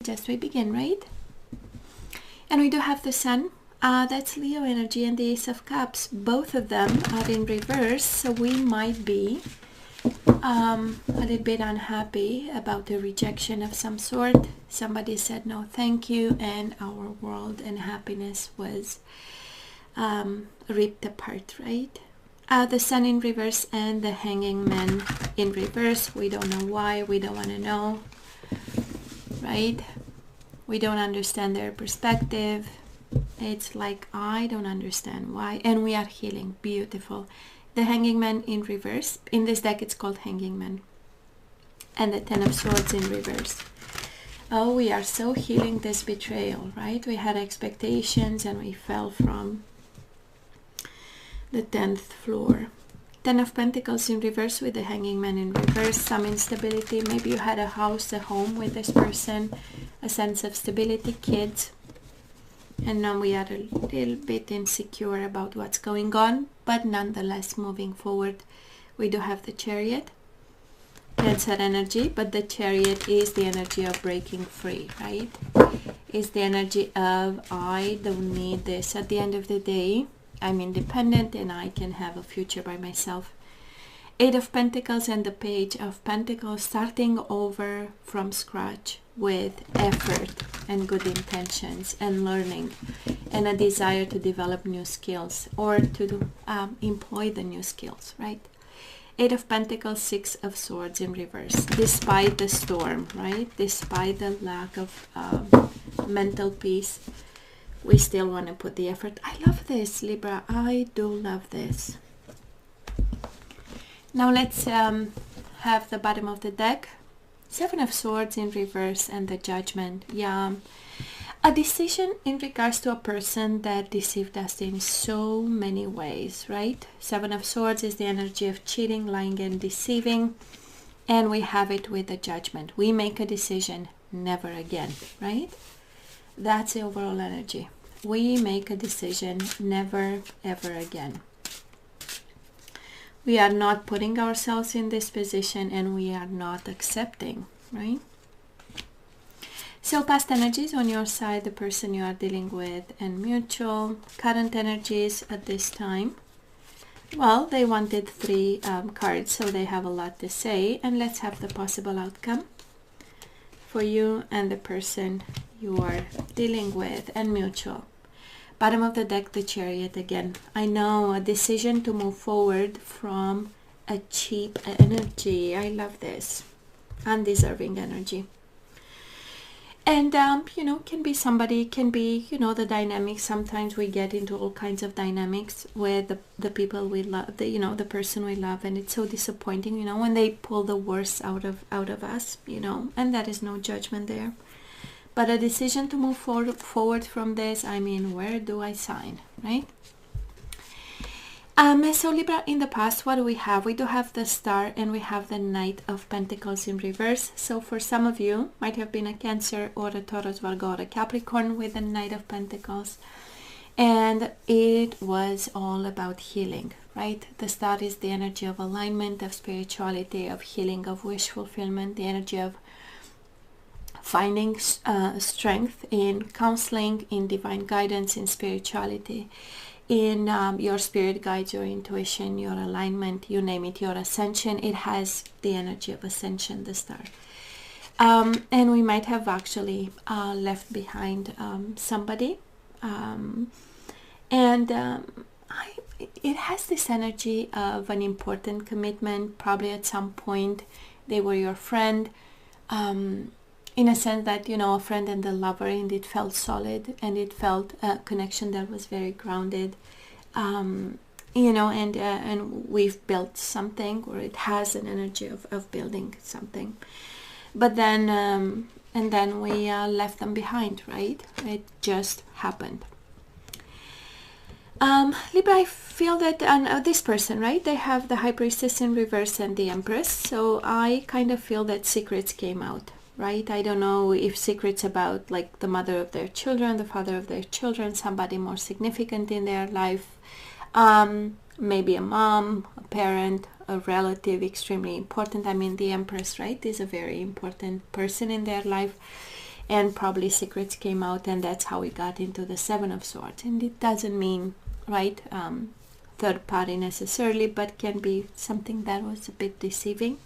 just we begin, right? And we do have the Sun. That's Leo energy, and the Ace of Cups. Both of them are in reverse, so we might be a little bit unhappy about a rejection of some sort. Somebody said no thank you, and our world and happiness was ripped apart, right? The Sun in reverse and the Hanging Man in reverse. We don't know why, we don't want to know, right? We don't understand their perspective. It's like, I don't understand why. And we are healing. Beautiful. The Hanging Man in reverse. In this deck, it's called Hanging Man. And the Ten of Swords in reverse. Oh, we are so healing this betrayal, right? We had expectations and we fell from the 10th floor. Ten of Pentacles in reverse with the Hanging Man in reverse. Some instability. Maybe you had a house, a home with this person. A sense of stability, kids. And now we are a little bit insecure about what's going on, but nonetheless moving forward. We do have the Chariot, Cancer energy, but the Chariot is the energy of breaking free, right? Is the energy of, I don't need this. At the end of the day, I'm independent and I can have a future by myself. Eight of Pentacles and the Page of Pentacles, starting over from scratch with effort and good intentions and learning and a desire to develop new skills or to employ the new skills, right? Eight of Pentacles, Six of Swords in reverse. Despite the storm, right? Despite the lack of mental peace, we still want to put the effort. I love this, Libra. I do love this. Now let's have the bottom of the deck. Seven of Swords in reverse and the Judgment. Yeah, a decision in regards to a person that deceived us in so many ways, right? Seven of Swords is the energy of cheating, lying, and deceiving. And we have it with the Judgment. We make a decision, never again, right? That's the overall energy. We make a decision, never, ever again. We are not putting ourselves in this position and we are not accepting, right? So past energies on your side, the person you are dealing with, and mutual. Current energies at this time. Well, they wanted three cards, so they have a lot to say. And let's have the possible outcome for you and the person you are dealing with, and mutual. Bottom of the deck, the Chariot again. I know, a decision to move forward from a cheap energy. I love this. Undeserving energy. And, you know, can be somebody, can be, you know, the dynamics. Sometimes we get into all kinds of dynamics with the people we love, you know, the person we love. And it's so disappointing, you know, when they pull the worst out of us, you know, and that is no judgment there. But a decision to move forward from this, I mean, where do I sign, right? So Libra, in the past, what do we have? We do have the Star and we have the Knight of Pentacles in reverse. So for some of you, might have been a Cancer or a Taurus, Virgo, or a Capricorn with the Knight of Pentacles. And it was all about healing, right? The Star is the energy of alignment, of spirituality, of healing, of wish fulfillment, the energy of finding strength in counseling, in divine guidance, in spirituality, in your spirit guides, your intuition, your alignment, you name it, your ascension. It has the energy of ascension, the Star. And we might have actually left behind somebody. It has this energy of an important commitment. Probably at some point they were your friend. In a sense that, you know, a friend and a lover, and it felt solid and it felt a connection that was very grounded, you know, and we've built something, or it has an energy of building something. But then, and then we left them behind, right? It just happened. Libra, I feel that this person, right, they have the High Priestess in reverse and the Empress. So I kind of feel that secrets came out, right? I don't know if secrets about like the mother of their children, the father of their children, somebody more significant in their life, maybe a mom, a parent, a relative, extremely important. I mean, the Empress, right, is a very important person in their life. and probably secrets came out, and that's how we got into the Seven of Swords. And it doesn't mean, right, third party necessarily, but can be something that was a bit deceiving.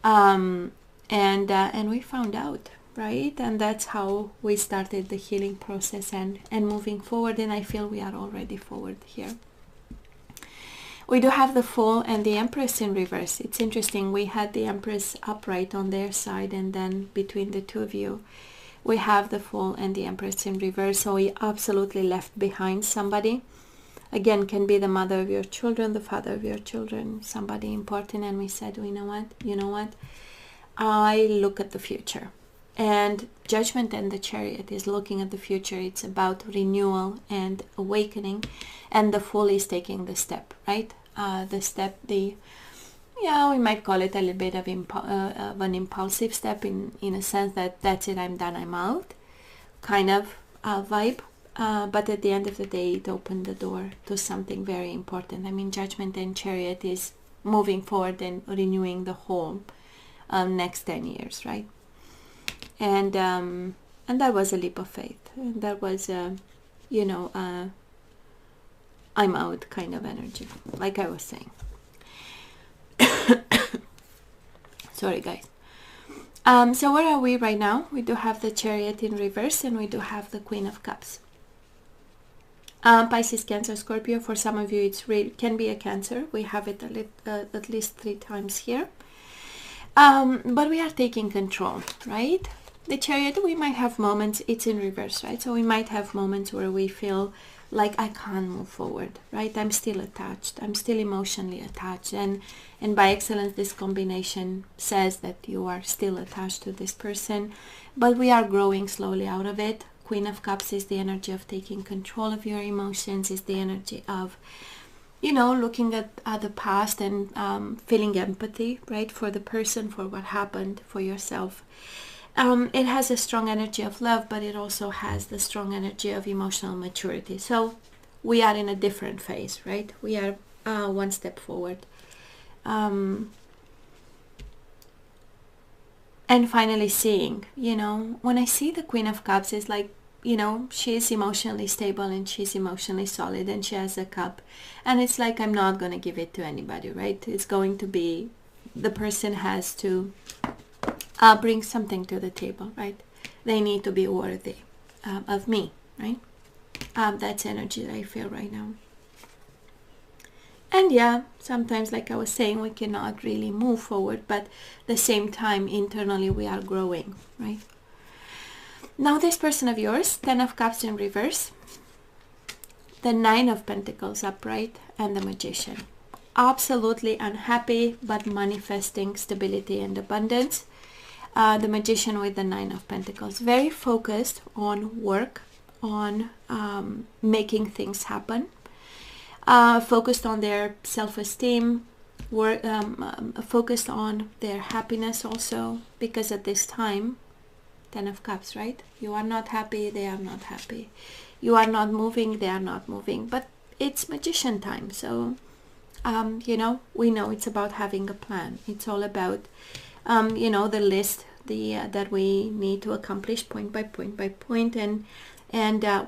And we found out, right? And that's how we started the healing process and moving forward. And I feel we are already forward here. We do have the Fool and the Empress in reverse. It's interesting. We had the Empress upright on their side, and then between the two of you, we have the Fool and the Empress in reverse. So we absolutely left behind somebody. Again, can be the mother of your children, the father of your children, somebody important. And we said, you know what? I look at the future. And Judgment and the Chariot is looking at the future. It's about renewal and awakening, and the Fool is taking the step, right? We might call it a little bit of an impulsive step in a sense that that's it, I'm done, I'm out kind of vibe. But at the end of the day, it opened the door to something very important. I mean, Judgment and Chariot is moving forward and renewing the whole next 10 years, right? And that was a leap of faith. And that was, I'm out kind of energy, like I was saying. Sorry, guys. So where are we right now? We do have the Chariot in reverse, and we do have the Queen of Cups. Pisces, Cancer, Scorpio. For some of you, it can be a Cancer. We have it at least 3 times here. But we are taking control, right? The Chariot, we might have moments, it's in reverse, right? So we might have moments where we feel like I can't move forward, right? I'm still attached. I'm still emotionally attached. And by excellence, this combination says that you are still attached to this person. But we are growing slowly out of it. Queen of Cups is the energy of taking control of your emotions, is the energy of, looking at the past and feeling empathy, right, for the person, for what happened, for yourself. It has a strong energy of love, but it also has the strong energy of emotional maturity. So we are in a different phase, right? We are one step forward. And finally seeing, when I see the Queen of Cups, it's like, she's emotionally stable and she's emotionally solid and she has a cup. And it's like, I'm not going to give it to anybody, right? It's going to be, the person has to bring something to the table, right? They need to be worthy of me, right? That's energy that I feel right now. And yeah, sometimes, like I was saying, we cannot really move forward, but at the same time, internally, we are growing, right? Now, this person of yours, 10 of Cups in reverse, the 9 of Pentacles upright, and the Magician. Absolutely unhappy, but manifesting stability and abundance. The Magician with the 9 of Pentacles. Very focused on work, on making things happen. Focused on their self-esteem, focused on their happiness also, because at this time, 10 of Cups, right? You are not happy, they are not happy. You are not moving, they are not moving. But it's Magician time, so, we know it's about having a plan. It's all about, the list that we need to accomplish point by point by point, and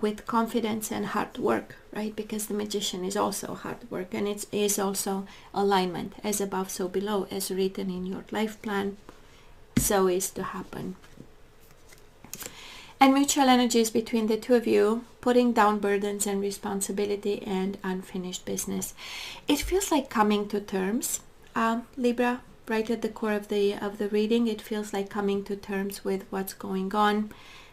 with confidence and hard work, right? Because the Magician is also hard work, and it is also alignment, as above so below, as written in your life plan, so is to happen. And mutual energies between the two of you, putting down burdens and responsibility and unfinished business. It feels like coming to terms, Libra, right at the core of the reading. It feels like coming to terms with what's going on.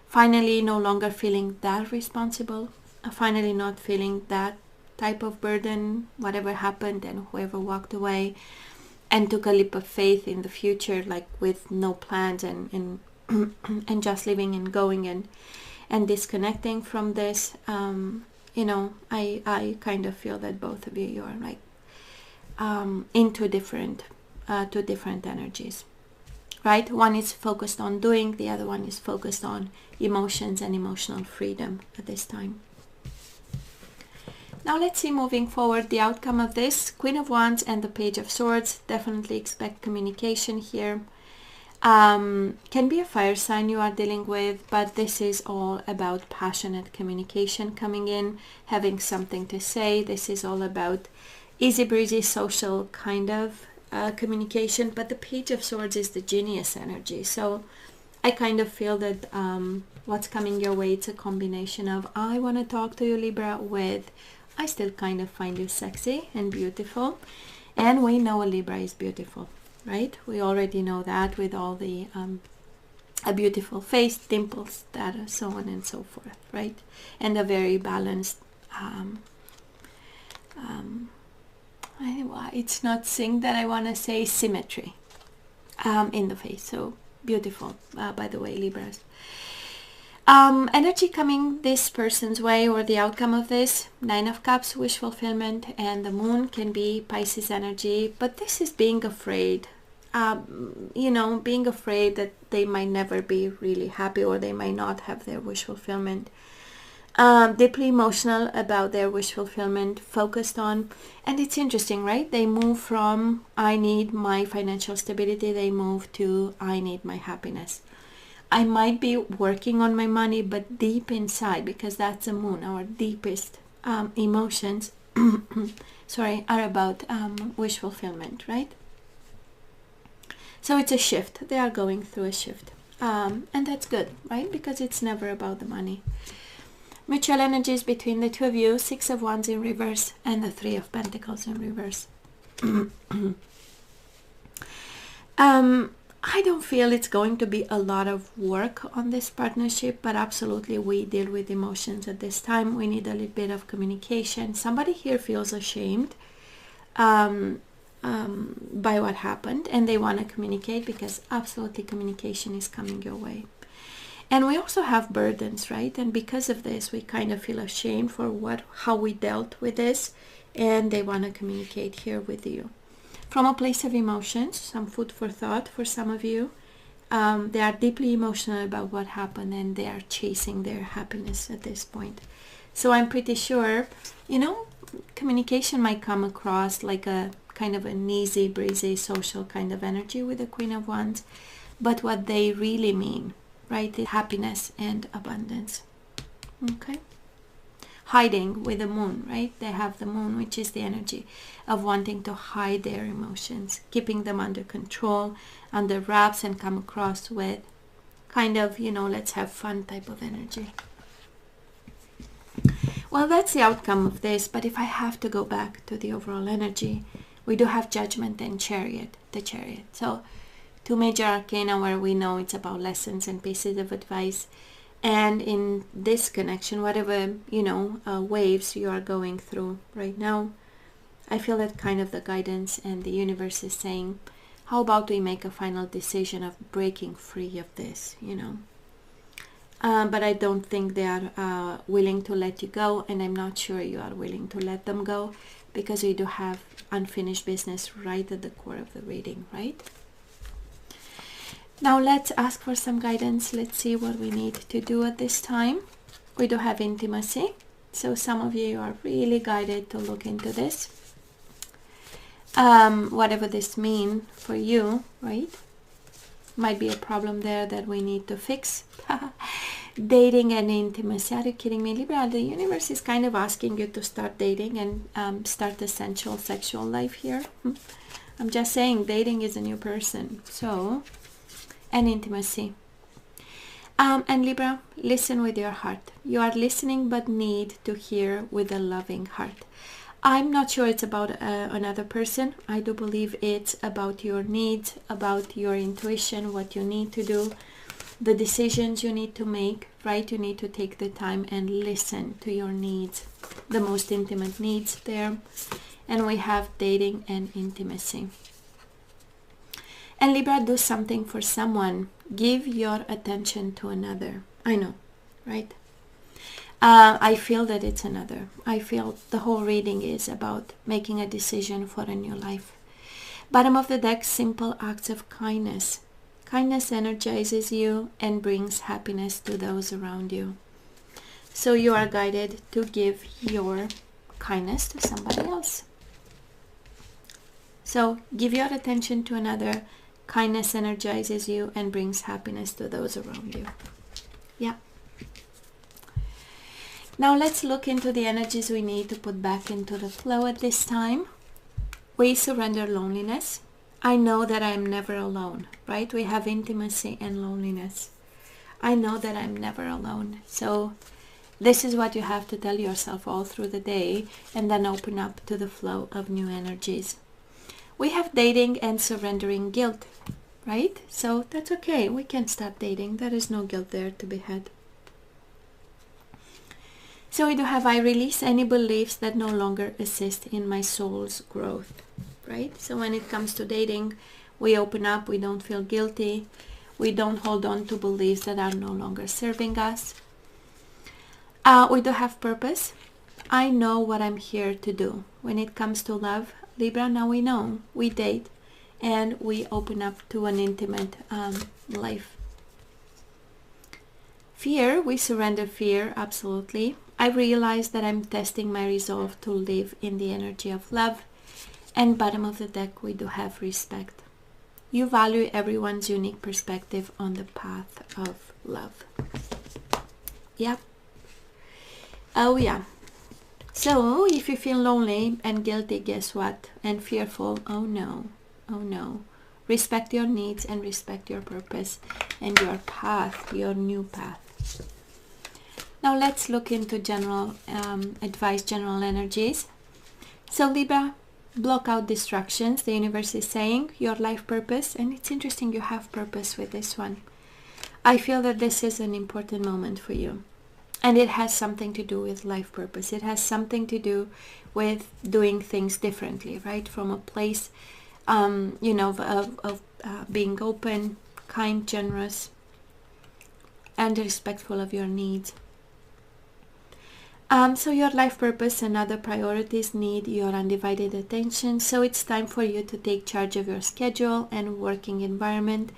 Finally, no longer feeling that responsible. Finally, not feeling that type of burden, whatever happened and whoever walked away, and took a leap of faith in the future, like with no plans and just living and going and disconnecting from this. I kind of feel that both of you are like into different energies, right? One is focused on doing, the other one is focused on emotions and emotional freedom at this time. Now let's see, moving forward, the outcome of this. Queen of Wands and the Page of Swords. Definitely expect communication here. Can be a fire sign you are dealing with, but this is all about passionate communication coming in, having something to say. This is all about easy breezy social kind of communication. But the Page of Swords is the genius energy. So I kind of feel that what's coming your way, it's a combination of I want to talk to you, Libra, with I still kind of find you sexy and beautiful. And we know a Libra is beautiful, right? We already know that with all the a beautiful face, dimples, that, so on and so forth, right? And a very balanced it's not sing that I want to say symmetry in the face. So beautiful, by the way, Libras. Energy coming this person's way, or the outcome of this, 9 of Cups, wish fulfillment, and the Moon can be Pisces energy, but this is being afraid, you know, being afraid that they might never be really happy, or they might not have their wish fulfillment. Deeply emotional about their wish fulfillment, focused on, and it's interesting, right? They move from I need my financial stability, they move to I need my happiness. I might be working on my money, but deep inside, because that's the Moon, our deepest emotions sorry, are about wish fulfillment, right? So it's a shift. They are going through a shift, and that's good, right? Because it's never about the money. Mutual energies between the two of you, 6 of Wands in reverse and the 3 of Pentacles in reverse. I don't feel it's going to be a lot of work on this partnership, but absolutely we deal with emotions at this time. We need a little bit of communication. Somebody here feels ashamed by what happened, and they want to communicate, because absolutely communication is coming your way. And we also have burdens, right? And because of this, we kind of feel ashamed for how we dealt with this, and they want to communicate here with you. From a place of emotions, some food for thought for some of you. They are deeply emotional about what happened, and they are chasing their happiness at this point. So I'm pretty sure, you know, communication might come across like a kind of an easy breezy social kind of energy with the Queen of Wands. But what they really mean, right, is happiness and abundance. Okay. Hiding with the Moon, right? They have the Moon, which is the energy of wanting to hide their emotions, keeping them under control, under wraps, and come across with kind of, you know, let's have fun type of energy. Well, that's the outcome of this, but if I have to go back to the overall energy, we do have Judgment and Chariot, the Chariot. So 2 major arcana where we know it's about lessons and pieces of advice. And in this connection, whatever, you know, waves you are going through right now, I feel that kind of the guidance and the universe is saying, how about we make a final decision of breaking free of this, you know. But I don't think they are willing to let you go, and I'm not sure you are willing to let them go, because we do have unfinished business right at the core of the reading, right? Now let's ask for some guidance. Let's see what we need to do at this time. We do have intimacy. So some of you are really guided to look into this. Whatever this means for you, right? Might be a problem there that we need to fix. Dating and intimacy. Are you kidding me, Libra? The universe is kind of asking you to start dating and start the sensual sexual life here. I'm just saying, dating is a new person. So... and intimacy. And Libra, listen with your heart. You are listening but need to hear with a loving heart. I'm not sure it's about another person. I do believe it's about your needs, about your intuition, what you need to do, the decisions you need to make, right? You need to take the time and listen to your needs, the most intimate needs there. And we have dating and intimacy. And Libra, do something for someone. Give your attention to another. I know, right? I feel that it's another. I feel the whole reading is about making a decision for a new life. Bottom of the deck, simple acts of kindness. Kindness energizes you and brings happiness to those around you. So you are guided to give your kindness to somebody else. So give your attention to another. Kindness energizes you and brings happiness to those around you. Yeah. Now let's look into the energies we need to put back into the flow at this time. We surrender loneliness. I know that I'm never alone, right? We have intimacy and loneliness. I know that I'm never alone. So this is what you have to tell yourself all through the day, and then open up to the flow of new energies. We have dating and surrendering guilt, right? So that's okay. We can stop dating. There is no guilt there to be had. So we do have, I release any beliefs that no longer assist in my soul's growth, right? So when it comes to dating, we open up, we don't feel guilty. We don't hold on to beliefs that are no longer serving us. We do have purpose. I know what I'm here to do. When it comes to love, Libra, now we know. We date and we open up to an intimate life. Fear, we surrender fear, absolutely. I realize that I'm testing my resolve to live in the energy of love. And bottom of the deck, we do have respect. You value everyone's unique perspective on the path of love. Yep. Oh yeah. So if you feel lonely and guilty, guess what? And fearful, oh no. Oh no. Respect your needs and respect your purpose and your path, your new path. Now let's look into general advice, general energies. So Libra, block out distractions. The universe is saying your life purpose, and it's interesting you have purpose with this one. I feel that this is an important moment for you, and it has something to do with life purpose. It has something to do with doing things differently, right? From a place, you know, of being open, kind, generous, and respectful of your needs. So your life purpose and other priorities need your undivided attention. So it's time for you to take charge of your schedule and working environment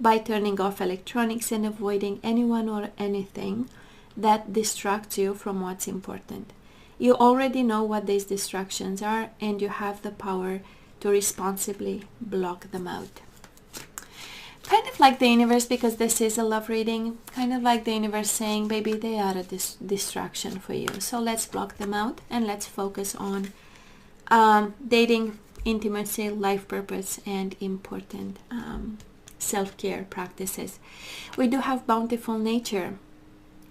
by turning off electronics and avoiding anyone or anything that distracts you from what's important. You already know what these distractions are, and you have the power to responsibly block them out. Kind of like the universe, because this is a love reading, kind of like the universe saying, baby, they are a distraction for you. So let's block them out and let's focus on dating, intimacy, life purpose, and important self-care practices. We do have bountiful nature.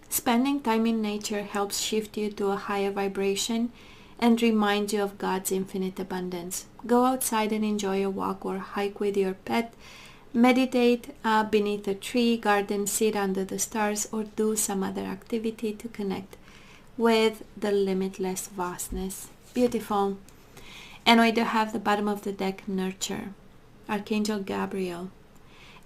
Spending time in nature helps shift you to a higher vibration and remind you of God's infinite abundance. Go outside and enjoy a walk or hike with your pet. Meditate beneath a tree, garden, sit under the stars, or do some other activity to connect with the limitless vastness. Beautiful. And we do have the bottom of the deck, nurture. Archangel Gabriel.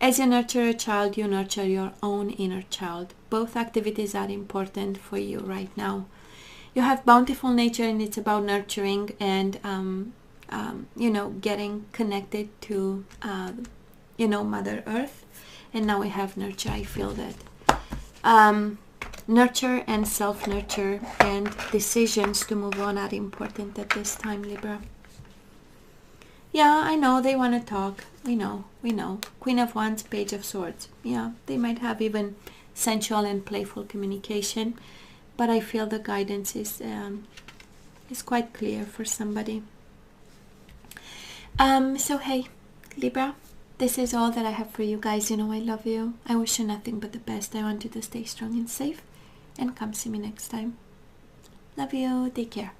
As you nurture a child, you nurture your own inner child. Both activities are important for you right now. You have bountiful nature, and it's about nurturing and, you know, getting connected to you know, Mother Earth. And now we have nurture. I feel that nurture and self-nurture and decisions to move on are important at this time, Libra. Yeah, I know they want to talk. We know. Queen of Wands, Page of Swords. Yeah, they might have even sensual and playful communication, but I feel the guidance is quite clear for somebody. So hey, Libra, this is all that I have for you guys. You know I love you. I wish you nothing but the best. I want you to stay strong and safe, and come see me next time. Love you. Take care.